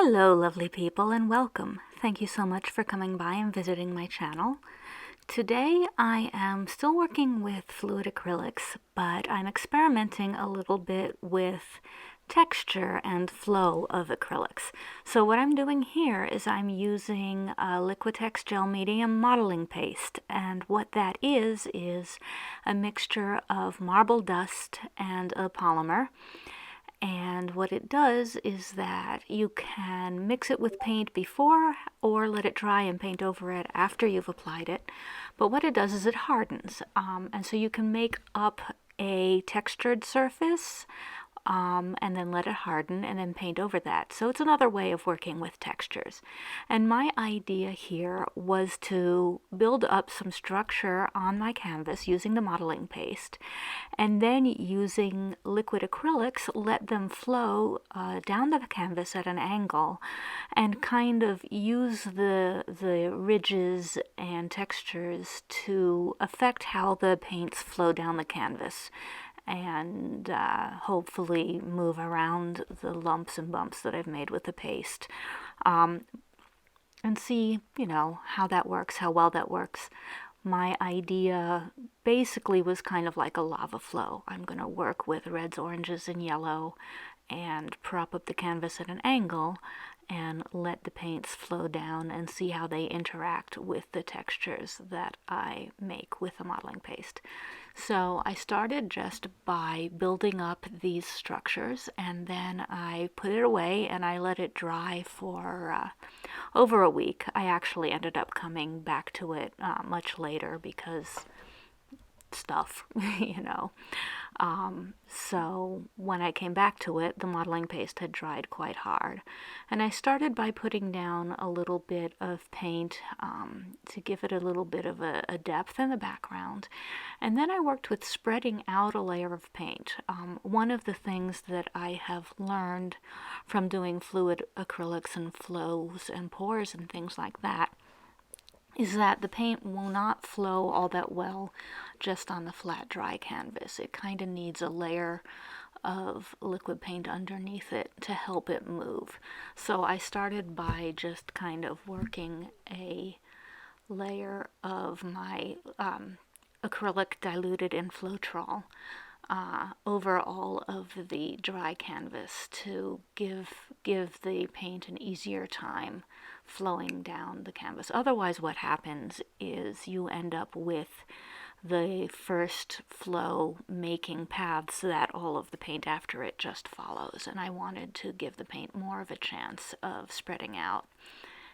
Hello, lovely people, and welcome. Thank you so much for coming by and visiting my channel. Today I am still working with fluid acrylics, but I'm experimenting a little bit with texture and flow of acrylics. So what I'm doing here is I'm using a Liquitex Gel Medium modeling paste, and what that is a mixture of marble dust and a polymer. And what it does is that you can mix it with paint before or let it dry and paint over it after you've applied it. But what it does is it hardens. And so you can make up a textured surface and then let it harden and then paint over that. So it's another way of working with textures. And my idea here was to build up some structure on my canvas using the modeling paste, and then using liquid acrylics, let them flow down the canvas at an angle and kind of use the ridges and textures to affect how the paints flow down the canvas, and hopefully move around the lumps and bumps that I've made with the paste, and see, how that works, how well that works. My idea basically was kind of like a lava flow. I'm going to work with reds, oranges, and yellow and prop up the canvas at an angle and let the paints flow down and see how they interact with the textures that I make with the modeling paste. So I started just by building up these structures, and then I put it away and I let it dry for over a week. I actually ended up coming back to it much later because stuff, So when I came back to it, the modeling paste had dried quite hard. And I started by putting down a little bit of paint to give it a little bit of a depth in the background. And then I worked with spreading out a layer of paint. One of the things that I have learned from doing fluid acrylics and flows and pours and things like that is that the paint will not flow all that well just on the flat, dry canvas. It kind of needs a layer of liquid paint underneath it to help it move. So I started by just kind of working a layer of my acrylic diluted in Floetrol over all of the dry canvas to give the paint an easier time flowing down the canvas. Otherwise, what happens is you end up with the first flow making paths that all of the paint after it just follows. And I wanted to give the paint more of a chance of spreading out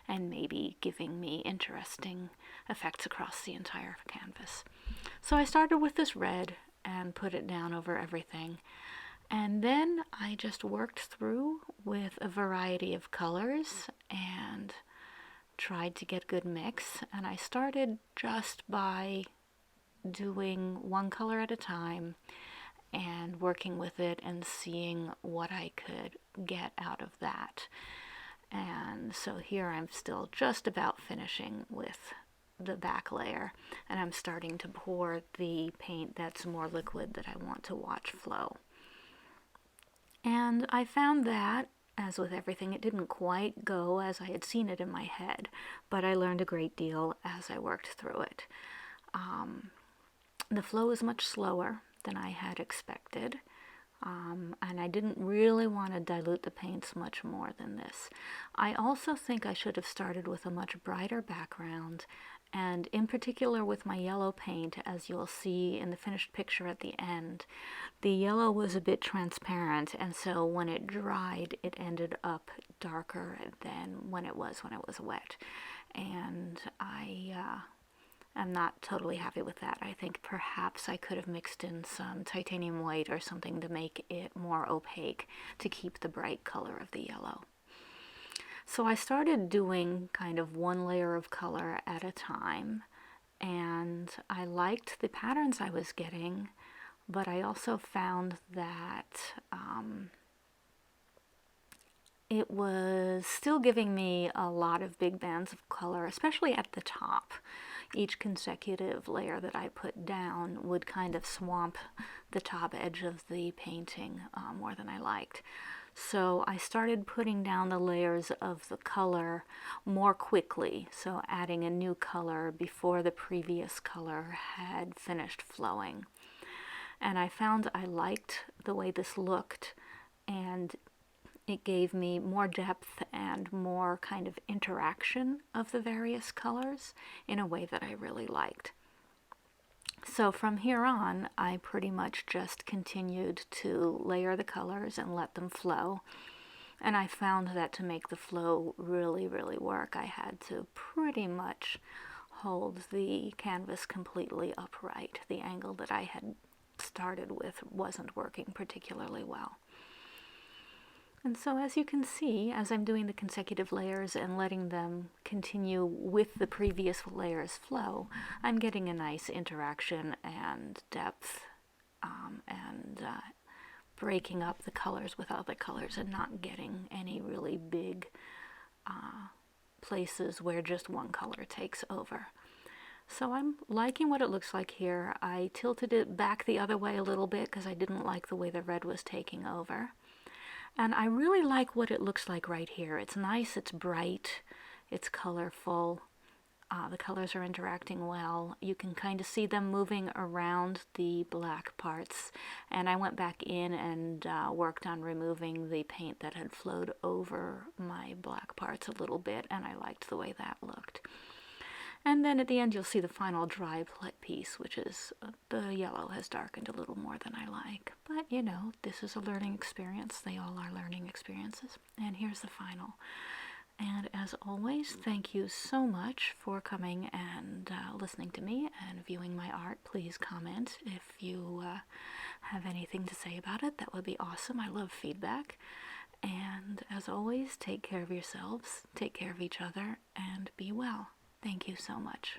and maybe giving me interesting effects across the entire canvas. So I started with this red and put it down over everything. And then I just worked through with a variety of colors and tried to get a good mix. And I started just by doing one color at a time and working with it and seeing what I could get out of that. And so here I'm still just about finishing with the back layer, and I'm starting to pour the paint that's more liquid that I want to watch flow. And I found that, as with everything, it didn't quite go as I had seen it in my head, but I learned a great deal as I worked through it. The flow is much slower than I had expected, and I didn't really want to dilute the paints much more than this. I also think I should have started with a much brighter background, and in particular with my yellow paint, as you'll see in the finished picture at the end, the yellow was a bit transparent, and so when it dried it ended up darker than when it was wet. And I'm not totally happy with that. I think perhaps I could have mixed in some titanium white or something to make it more opaque to keep the bright color of the yellow. So I started doing kind of one layer of color at a time, and I liked the patterns I was getting, but I also found that it was still giving me a lot of big bands of color, especially at the top. Each consecutive layer that I put down would kind of swamp the top edge of the painting more than I liked. So I started putting down the layers of the color more quickly, so adding a new color before the previous color had finished flowing. And I found I liked the way this looked, and it gave me more depth and more kind of interaction of the various colors in a way that I really liked. So from here on, I pretty much just continued to layer the colors and let them flow. And I found that to make the flow really, really work, I had to pretty much hold the canvas completely upright. The angle that I had started with wasn't working particularly well. And so as you can see, as I'm doing the consecutive layers and letting them continue with the previous layers flow, I'm getting a nice interaction and depth, and breaking up the colors with other colors and not getting any really big places where just one color takes over. So I'm liking what it looks like here. I tilted it back the other way a little bit because I didn't like the way the red was taking over. And I really like what it looks like right here. It's nice, it's bright, it's colorful. The colors are interacting well. You can kind of see them moving around the black parts. And I went back in and worked on removing the paint that had flowed over my black parts a little bit, and I liked the way that looked. And then at the end you'll see the final dry piece, which is the yellow has darkened a little more than I like. But you know, this is a learning experience. They all are learning experiences. And here's the final. And as always, thank you so much for coming and listening to me and viewing my art. Please comment if you have anything to say about it. That would be awesome. I love feedback. And as always, take care of yourselves, take care of each other, and be well. Thank you so much.